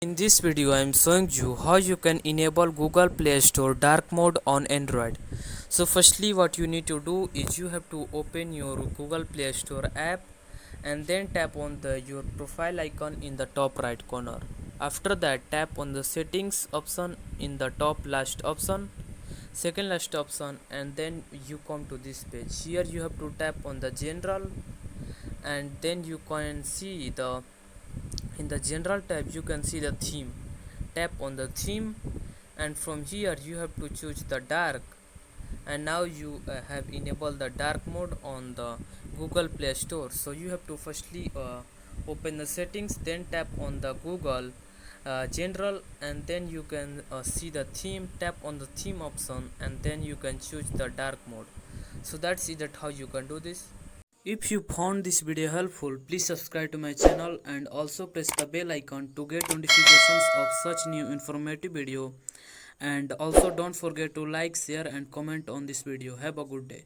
In this video I am showing you how you can enable Google Play Store dark mode on Android. So firstly what you need to do is you have to open your Google Play Store app and then tap on your profile icon in the top right corner. After that tap on the settings option in the top last option, second last option, and then you come to this page. Here you have to tap on the general and then you can see in the general tab you can see the theme. Tap on the theme and from here you have to choose the dark, and now you have enabled the dark mode on the Google Play Store. So you have to firstly open the settings, then tap on the Google general, and then you can see the theme. Tap on the theme option and then you can choose the dark mode. So that's it, that how you can do this. If you found this video helpful, please subscribe to my channel and also press the bell icon to get notifications of such new informative video. And also don't forget to like, share and comment on this video. Have a good day.